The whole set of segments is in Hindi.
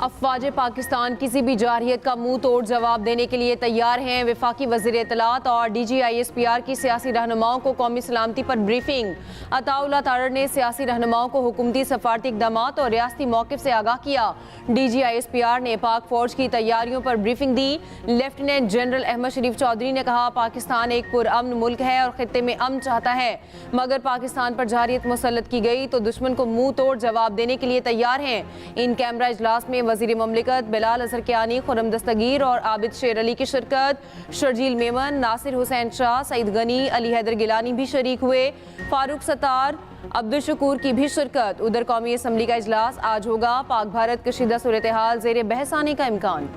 अफवाज पाकिस्तान किसी भी जारहियत का मुंह तोड़ जवाब देने के लिए तैयार हैं। वफाकी वज़ीर इत्तलात और DGISPR की सियासी रहनुमाओं को कौमी सलामती पर ब्रीफिंग। अताउल्लाह तारड़ ने सियासी रहनुमाओं को हुकूमती सफारती इक़दाम और रियासती मौक़िफ़ से आगाह किया। DGISPR ने पाक फौज की तैयारियों पर ब्रीफिंग दी। लेफ्टिनेंट जनरल अहमद शरीफ चौधरी ने कहा, पाकिस्तान एक पुरअमन मुल्क है और खित्ते में अमन चाहता है, मगर पाकिस्तान पर जारहियत मुसल्लत की गई तो दुश्मन को मुंह तोड़ जवाब देने के लिए तैयार हैं। इन कैमरा इजलास में वज़ीर ममलिकत बिलाल अजहर कियानी, खुर्रम दस्तगीर और आबिद शेर अली की शिरकत। शर्जील मेमन, नासिर हुसैन शाह, सईद गनी, अली हैदर गिलानी भी शरीक हुए। फारूक सत्तार, अब्दुल शकूर की भी शिरकत। उधर कौमी असम्बली का इजलास आज होगा। पाक भारत कशीदा सूरत हाल ज़ेर बहस आने का इम्कान।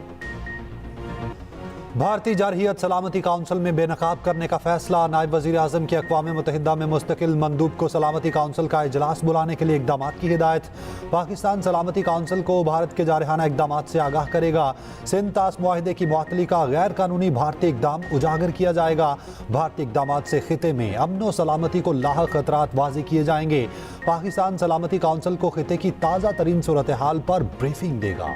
भारतीय जारहियत सलामती काउंसिल में बेनकाब करने का फैसला। नायब वज़ीर आज़म की अक़वाम मुत्तहिदा में मुस्तकिल मंदूब को सलामती काउंसिल का इजलास बुलाने के लिए इक़दाम की हिदायत। पाकिस्तान सलामती काउंसिल को भारत के जारहाना इक़दाम से आगाह करेगा। सिंध तास मुआहिदे की मुअत्तली का गैर कानूनी भारतीय इक़दाम उजागर किया जाएगा। भारतीय इक़दाम से खिते में अमन व सलामती को लाहक खतरात वाज़ेह किए जाएंगे। पाकिस्तान सलामती काउंसिल को खिते की ताज़ा तरीन सूरत हाल पर ब्रीफिंग देगा।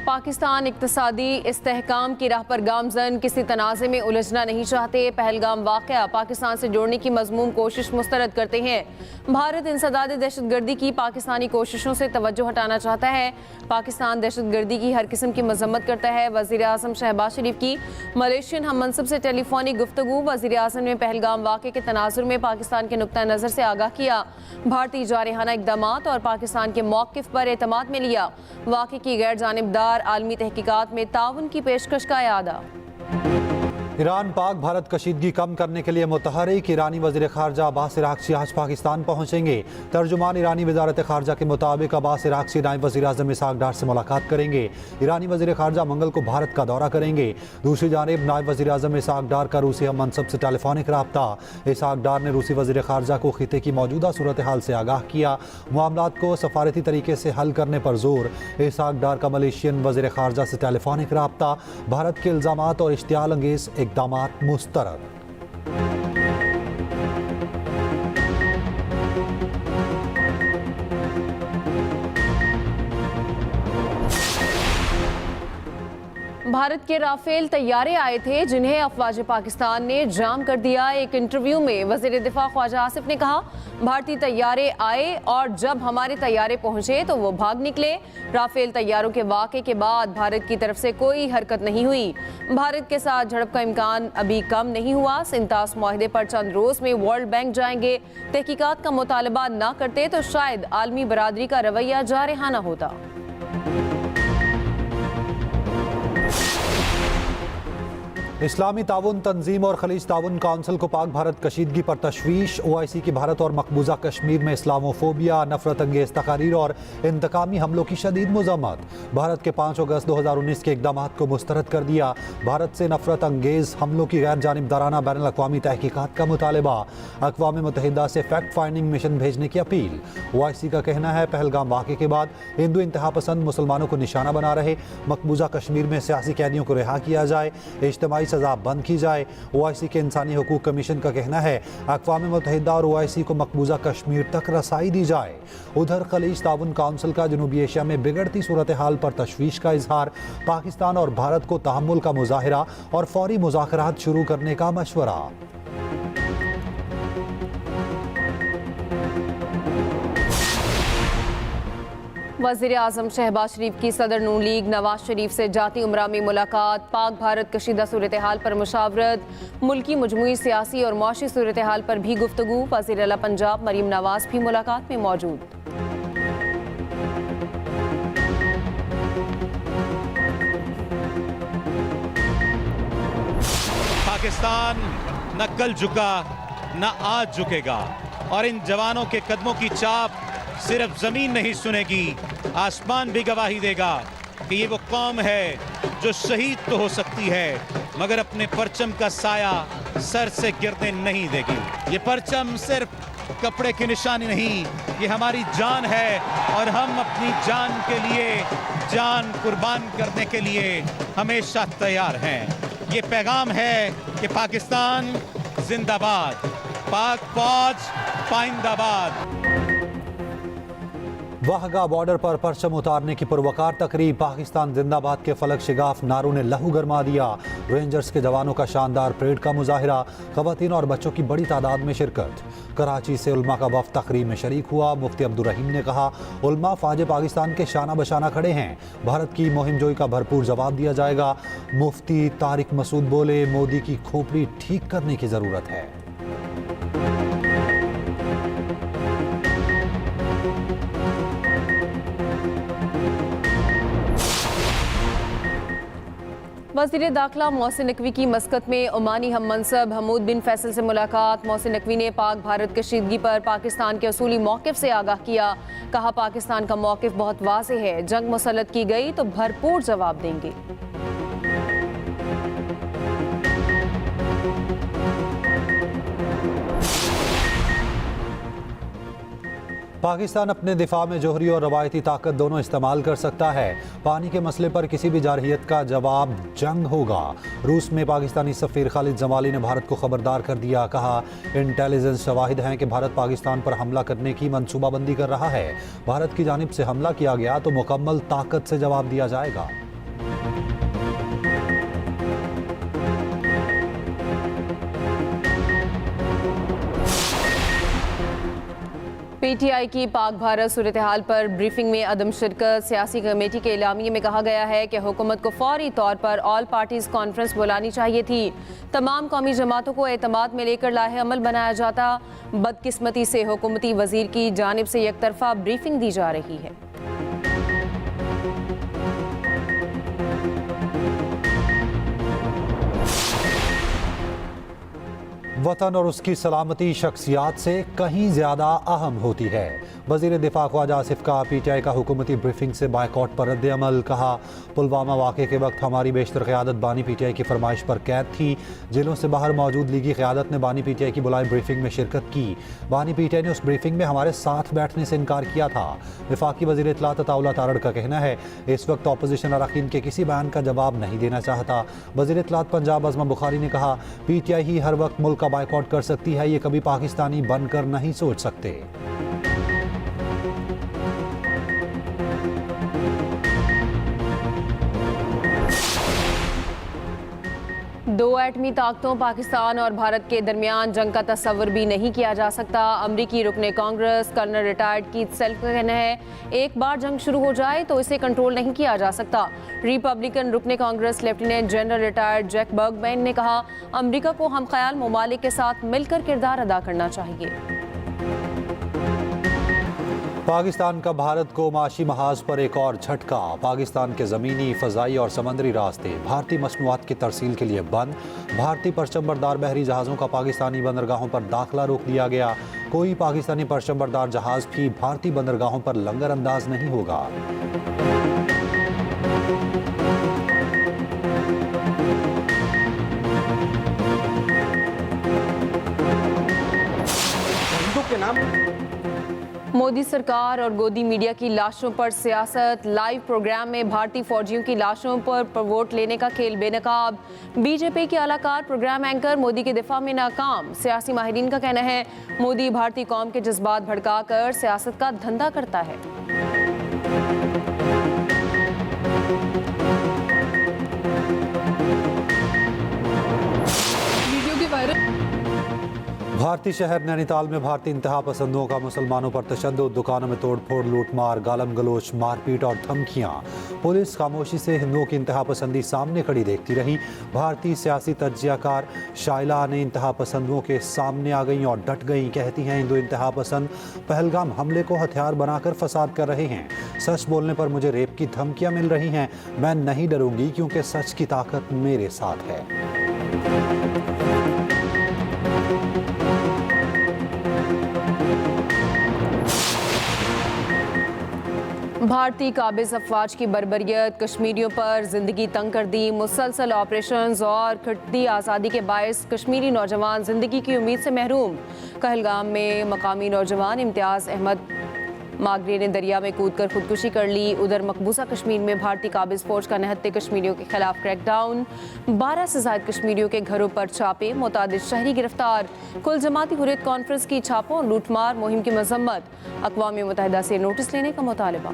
पाकिस्तान इक़्तिसादी इस्तेहकाम की राह पर गामज़न, किसी तनाज़े में उलझना नहीं चाहते। पहलगाम वाक़या पाकिस्तान से जोड़ने की मज़मूम कोशिश मुस्तरद करते हैं। भारत इंसदाद दहशतगर्दी की पाकिस्तानी कोशिशों से तवज्जो हटाना चाहता है। पाकिस्तान दहशतगर्दी की हर किस्म की मज़म्मत करता है। वज़ीर आज़म शहबाज शरीफ की मलेशियन हम मनसब से टेलीफोनिक गुफ्तगू। वज़ीर आज़म ने पहलगाम वाक़े के तनाजुर में पाकिस्तान के नुक्ता नज़र से आगाह किया। भारतीय जारहाना इक़दाम और पाकिस्तान के मौक़िफ़ पर एतमाद में लिया। वाक़े की गैर जानिबदार आलमी तहकीकात में ताउन की पेशकश का यादा। ईरान पाक भारत कशीदगी कम करने के लिए मुतहरिक। ईरानी वज़ीर ख़ारजा अब्बास इराक़ची आज पाकिस्तान पहुँचेंगे। तर्जुमान ईरानी वज़ारत ख़ारजा के मुताबिक अब्बास इराक़ची नायब वज़ीर आज़म इसहाक़ डार से मुलाकात करेंगे। ईरानी वज़ीर ख़ारजा मंगल को भारत का दौरा करेंगे। दूसरी जानिब नायब वज़ीर आज़म इसहाक़ डार का रूसी हम मनसब से टेलीफोनिक रब्ता। इसहाक़ डार ने रूसी वज़ीर ख़ारजा को खिते की मौजूदा सूरत हाल से आगाह किया। मामलात को सफारती तरीके से हल करने पर जोर। इसहाक़ डार का मलेशियन वज़ीर ख़ारजा से टेलीफोनिक रब्ता। भारत के इल्ज़ामात और इश्तियाल अंगेज़ इक़दामात मुस्तरद। भारत के राफेल तैयारे आए थे जिन्हें अफवाज पाकिस्तान ने जाम कर दिया। एक इंटरव्यू में वज़ीर दिफा ख्वाजा आसिफ ने कहा, भारतीय तैयारे आए और जब हमारे तैयारे पहुंचे तो वो भाग निकले। राफेल तैयारों के वाक़े के बाद भारत की तरफ से कोई हरकत नहीं हुई। भारत के साथ झड़प का इम्कान अभी कम नहीं हुआ। सिंध तास मुआहिदे पर चंद रोज़ में वर्ल्ड बैंक जाएंगे। तहकीकात का मुतालबा ना करते तो शायद आलमी बरादरी का रवैया जारहाना होता। इस्लामी ताउन तंजीम और खलीज ताउन काउंसिल को पाक भारत कशीदगी पर तशवीश। OIC की भारत और मकबूजा कश्मीर में इस्लामोफोबिया, नफरत अंगेज तकारीर और इंतकामी हमलों की शदीद मज़म्मत। भारत के 5 अगस्त 2019 के इक़दाम को मुस्तरद कर दिया। भारत से नफरत अंगेज हमलों की गैर जानिबदाराना बैनुल अक़वामी तहकीकात का मुतालबा। अक़वाम मुत्तहिदा से फैक्ट फाइंडिंग मिशन भेजने की अपील। OIC का कहना है, पहलगाम वाक़े के बाद हिंदू इंतहा पसंद मुसलमानों को निशाना बना रहे मकबूजा कश्मीर में सियासी कैदियों को रिहा किया जाए, इज्तिमाई सजा बंद की जाए। OIC के इंसानी हुकूक कमीशन का कहना है, अक़वाम मुत्तहिदा और OIC को मकबूजा कश्मीर तक रसाई दी जाए। उधर खलीज ताउन काउंसिल का जनूबी एशिया में बिगड़ती सूरत हाल पर तशवीश का इजहार। पाकिस्तान और भारत को तहम्मुल का मुजाहिरा और फौरी मुज़ाकरात शुरू करने का मशवरा। वज़ीर आज़म शहबाज शरीफ की सदर नून लीग नवाज शरीफ से जाती उमरा में मुलाकात। पाक भारत कशीदा सूरत हाल पर मुशावरत। मुल्की मजमूई सियासी और मुआशी सूरत हाल पर भी गुफ्तगू। वज़ीर आला पंजाब मरीम नवाज भी मुलाकात में मौजूद। पाकिस्तान न कल झुका न आज झुकेगा और इन जवानों के कदमों की चाप सिर्फ जमीन नहीं सुनेगी, आसमान भी गवाही देगा कि ये वो कौम है जो शहीद तो हो सकती है मगर अपने परचम का साया सर से गिरने नहीं देगी। ये परचम सिर्फ कपड़े की निशानी नहीं, ये हमारी जान है और हम अपनी जान के लिए जान कुर्बान करने के लिए हमेशा तैयार हैं। ये पैगाम है कि पाकिस्तान जिंदाबाद, पाक फौज पाइंदाबाद। वाहगा बॉर्डर पर परचम उतारने की पुरवकार तकरीब, पाकिस्तान जिंदाबाद के फलक शिगाफ नारों ने लहू गरमा दिया। रेंजर्स के जवानों का शानदार परेड का मुजाहिरा, खवातीन और बच्चों की बड़ी तादाद में शिरकत। कराची से उल्मा का वफ्द तकरीब में शरीक हुआ। मुफ्ती अब्दुल रहीम ने कहा, उल्मा फाज पाकिस्तान के शाना बशाना खड़े हैं, भारत की मुहिमजोई का भरपूर जवाब दिया जाएगा। मुफ्ती तारिक मसूद बोले, मोदी की खोपड़ी ठीक करने की जरूरत है। वज़ीर दाखिला मोहसिन नकवी की मस्कत में ओमानी हम मनसब हमूद बिन फैसल से मुलाकात। मोहसिन नकवी ने पाक भारत कशीदगी पर पाकिस्तान के असूली मौक़िफ़ से आगाह किया। कहा, पाकिस्तान का मौक़िफ़ बहुत वाज़ेह है, जंग मुसल्लत की गई तो भरपूर जवाब देंगे। पाकिस्तान अपने दिफा में जोहरी और रवायती ताकत दोनों इस्तेमाल कर सकता है। पानी के मसले पर किसी भी जारहियत का जवाब जंग होगा। रूस में पाकिस्तानी सफ़ीर खालिद जमाली ने भारत को खबरदार कर दिया। कहा, इंटेलिजेंस शवाहिद हैं कि भारत पाकिस्तान पर हमला करने की मनसूबाबंदी कर रहा है। भारत की जानिब से हमला किया गया तो मुकम्मल ताकत से जवाब दिया जाएगा। पीटीआई की पाक भारत सूरत हाल पर ब्रीफिंग में अदम शिरकत। सियासी कमेटी के एलामिये में कहा गया है कि हुकूमत को फौरी तौर पर ऑल पार्टीज कॉन्फ्रेंस बुलानी चाहिए थी। तमाम कौमी जमातों को एतमाद में लेकर लाहे अमल बनाया जाता। बदकिस्मती से हुकूमती वजीर की जानिब से एक तरफा ब्रीफिंग दी जा रही है। वतन और उसकी सलामती शख्सियात से कहीं ज़्यादा अहम होती है। वज़ीर दिफा ख्वाजा आसिफ का पीटीआई का हुकूमती ब्रीफिंग से बायकॉट पर रद्द अमल। कहा, पुलवामा वाक़े के वक्त हमारी बेशतर क़यादत बानी पीटीआई की फरमाइश पर कैद थी। जेलों से बाहर मौजूद लीगी क़यादत ने बानी पीटीआई की बुलाई ब्रीफिंग में शिरकत की। बानी पीटीआई ने उस ब्रीफिंग में हमारे साथ बैठने से इनकार किया था। वफाकी वज़ीर इत्तलात अताउल्लाह तारड़ का कहना है, इस वक्त अपोजिशन अरकान के किसी बयान का जवाब नहीं देना चाहता। वज़ीर इत्तलात पंजाब अज़मा बुखारी ने कहा, पीटीआई ही हर वक्त मुल्क का बायकॉट कर सकती है, ये कभी पाकिस्तानी बनकर नहीं सोच सकते। दो एटमी ताकतों पाकिस्तान और भारत के दरमियान जंग का तस्वर भी नहीं किया जा सकता। अमरीकी रुकने congress colonel retired Keith Self का कहना है, एक बार जंग शुरू हो जाए तो इसे कंट्रोल नहीं किया जा सकता। रिपब्लिकन रुकने congress lieutenant general retired Jack Bergman ने कहा, अमरीका को हम ख्याल ममालिक के साथ मिलकर किरदार अदा करना चाहिए। पाकिस्तान का भारत को माशी महाज पर एक और झटका। पाकिस्तान के ज़मीनी, फ़ज़ाई और समंदरी रास्ते भारतीय मसनूआत की तरसील के लिए बंद। भारतीय परचमबरदार बहरी जहाज़ों का पाकिस्तानी बंदरगाहों पर दाखिला रोक दिया गया। कोई पाकिस्तानी परचमबरदार जहाज़ भी भारतीय बंदरगाहों पर लंगर अंदाज नहीं होगा। मोदी सरकार और गोदी मीडिया की लाशों पर सियासत। लाइव प्रोग्राम में भारतीय फौजियों की लाशों पर वोट लेने का खेल बेनकाब। बीजेपी के आलाकार प्रोग्राम एंकर मोदी के दिफा में नाकाम। सियासी माहिरीन का कहना है, मोदी भारतीय कौम के जज्बात भड़काकर सियासत का धंधा करता है। भारतीय शहर नैनीताल में भारतीय इंतहा पसंदों का मुसलमानों पर तशद्दुद, दुकानों में तोड़फोड़, लूटमार, गालम गलोच, मारपीट और धमकियां। पुलिस खामोशी से हिंदुओं की इंतहा पसंदी सामने खड़ी देखती रही। भारतीय सियासी तज्जियाकार शाइला ने इंतहा पसंदों के सामने आ गई और डट गई। कहती हैं, हिंदू इंतहा पसंद पहलगाम हमले को हथियार बनाकर फसाद कर रहे हैं। सच बोलने पर मुझे रेप की धमकियां मिल रही हैं। मैं नहीं डरूंगी क्योंकि सच की ताकत मेरे साथ है। भारतीय काबिज अफवाज की बर्बरियत कश्मीरियों पर जिंदगी तंग कर दी। मुसलसल ऑपरेशंस और घटती आज़ादी के बायस कश्मीरी नौजवान जिंदगी की उम्मीद से महरूम। कहलगाम में मकामी नौजवान इम्तियाज़ अहमद मागरे ने दरिया में कूदकर खुदकुशी कर ली। उधर मकबूजा कश्मीर में भारतीय काबिज फौज का निहत्ते कश्मीरियों के खिलाफ क्रैकडाउन। 12 से ज्यादा कश्मीरियों के घरों पर छापे, मुतादिद शहरी गिरफ्तार। कुल जमाती हुर्रियत कॉन्फ्रेंस की छापों और लूटमार मुहिम की मजम्मत। अक़वाम मुत्तहिदा से नोटिस लेने का मुतालबा।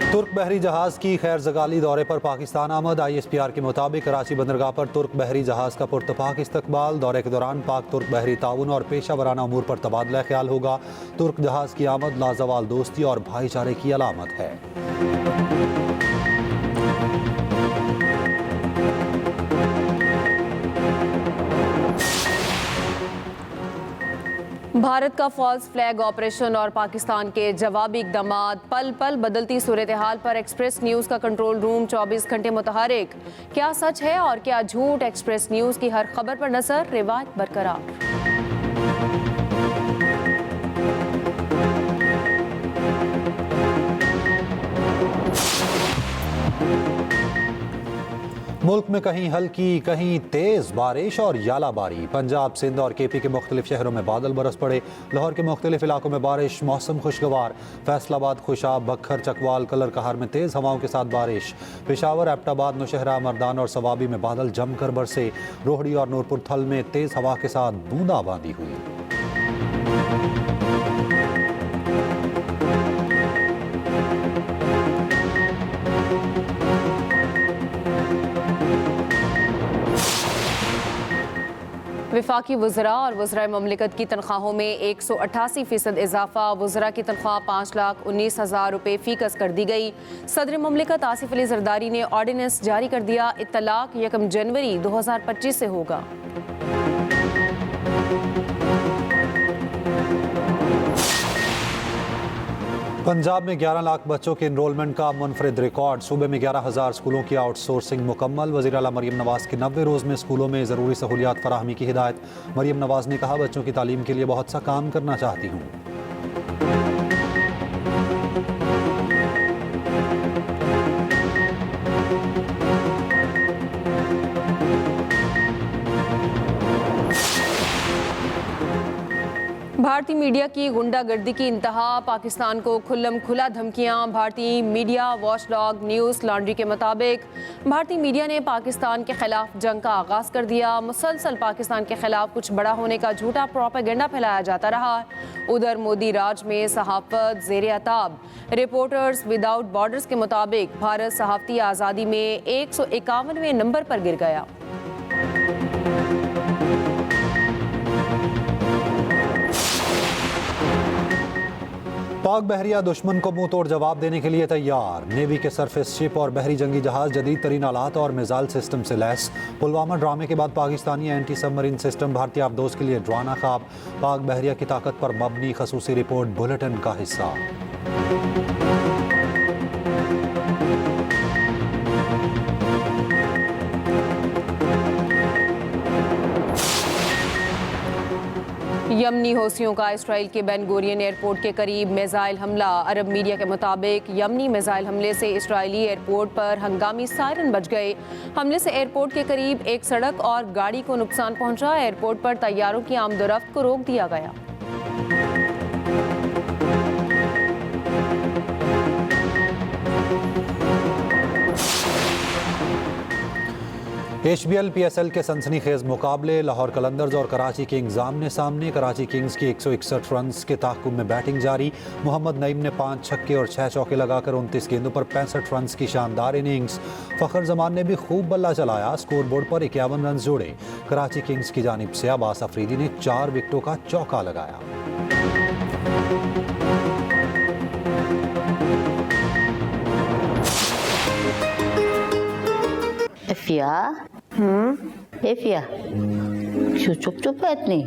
तुर्क बहरी जहाज की खैर जगाली दौरे पर पाकिस्तान आमद। ISPR के मुताबिक कराची बंदरगाह पर तुर्क बहरी जहाज का पुरतपाक इस्तकबाल। दौरे के दौरान पाक तुर्क बहरी ताउन और पेशा वराना अमूर पर तबादला ख्याल होगा। तुर्क जहाज की आमद लाजवाल दोस्ती और भाईचारे की अलामत है। भारत का फॉल्स फ्लैग ऑपरेशन और पाकिस्तान के जवाबी इक़दामात। पल पल बदलती सूरत हाल पर एक्सप्रेस न्यूज़ का कंट्रोल रूम 24 घंटे मुतहरिक। क्या सच है और क्या झूठ, एक्सप्रेस न्यूज़ की हर खबर पर नजर, रिवायत बरकरार। मुल्क में कहीं हल्की कहीं तेज बारिश और यालाबारी। पंजाब, सिंध और KP के मुख्तलिफ शहरों में बादल बरस पड़े। लाहौर के मुख्तलिफ इलाकों में बारिश, मौसम खुशगवार। फैसलाबाद, खुशाब, बखर, चकवाल, कलर कहार में तेज हवाओं के साथ बारिश। पेशावर, एबटाबाद, नौशहरा, मर्दान और सवाबी में बादल जमकर बरसे। रोहड़ी और नूरपुर थल में तेज हवा के साथ बूंदाबांदी हुई। वफाकी वज़रा और वज़राए ममलिकत की तनख्वाहों में 188% इजाफा। वज़रा की तनख्वाह 5,19,000 रुपये फ़ीकस कर दी गई। सदर ममलिकत आसिफ अली जरदारी ने ऑर्डिनेंस जारी कर दिया। इत्तलाक 1 जनवरी 2025 से होगा। पंजाब में 11 लाख बच्चों के इनरोलमेंट का मुनफरिद रिकॉर्ड। सूबे में 11,000 स्कूलों की आउटसोर्सिंग मुकम्मल। वज़ीर आला मरीम नवाज के 90 रोज़ में स्कूलों में ज़रूरी सहूलियात फराहमी की हिदायत। मरीम नवाज ने कहा, बच्चों की तालीम के लिए बहुत सा काम करना चाहती हूँ। भारतीय मीडिया की गुंडागर्दी की इंतहा। पाकिस्तान को खुल्लम खुला धमकियां। भारतीय मीडिया वॉचडॉग न्यूज़ लॉन्ड्री के मुताबिक भारतीय मीडिया ने पाकिस्तान के खिलाफ जंग का आगाज़ कर दिया। मुसलसल पाकिस्तान के खिलाफ कुछ बड़ा होने का झूठा प्रोपेगेंडा फैलाया जाता रहा। उधर मोदी राज में सहाफ़त ज़ेरे अताब। रिपोर्टर्स विदाउट बॉर्डर्स के मुताबिक भारत सहाफ़ती आज़ादी में 151वें नंबर पर गिर गया। पाक बहरिया दुश्मन को मुंह तोड़ जवाब देने के लिए तैयार। नेवी के सरफेस शिप और बहरी जंगी जहाज जदीद तरीन आलात और मिसाइल सिस्टम से लैस। पुलवामा ड्रामे के बाद पाकिस्तानी एंटी सबमरीन सिस्टम भारतीय आबदोज के लिए ड्राना ख्वाब। पाक बहरिया की ताकत पर मबनी खसूसी रिपोर्ट बुलेटिन का हिस्सा। यमनी हौसियों का इसराइल के बेन गोरियन एयरपोर्ट के करीब मिसाइल हमला। अरब मीडिया के मुताबिक यमनी मिसाइल हमले से इसराइली एयरपोर्ट पर हंगामी सायरन बज गए। हमले से एयरपोर्ट के करीब एक सड़क और गाड़ी को नुकसान पहुंचा। एयरपोर्ट पर तैयारों की आमदोरफ्त को रोक दिया गया। HBL PSL के सनसनीखेज मुकाबले। लाहौर कलंदर्स और कराची किंग्स आमने सामने। कराची किंग्स की 161 रन के ताक़ुब में बैटिंग जारी। मोहम्मद नईम ने 5 छक्के और 6 चौके लगाकर 29 गेंदों पर 65 रन की शानदार इनिंग्स। फ़खर जमान ने भी खूब बल्ला चलाया। स्कोर बोर्ड पर 51 रन जोड़े। कराची किंग्स की जानिब से अब्बास अफरीदी ने 4 विकेटों का चौका लगाया। एफिया एफिया क्यों चुप चुप है इतनी?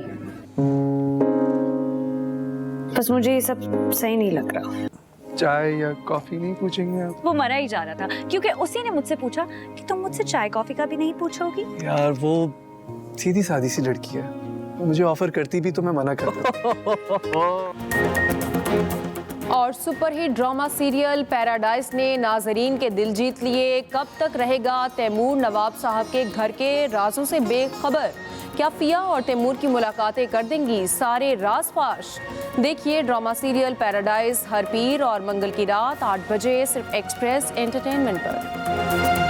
बस मुझे ये सब सही नहीं लग रहा। चाय या कॉफी नहीं पूछेंगे आप? वो मरा ही जा रहा था क्योंकि उसी ने मुझसे पूछा कि तुम मुझसे चाय कॉफी का भी नहीं पूछोगी। यार वो सीधी सादी सी लड़की है, वो मुझे ऑफर करती भी तो मैं मना करता। और सुपरहिट ड्रामा सीरियल पैराडाइज ने नाजरीन के दिल जीत लिए। कब तक रहेगा तैमूर नवाब साहब के घर के राजों से बेखबर? क्या फिया और तैमूर की मुलाकातें कर देंगी सारे राज फाश? देखिए ड्रामा सीरियल पैराडाइज हर पीर और मंगल की रात 8 बजे सिर्फ एक्सप्रेस एंटरटेनमेंट पर।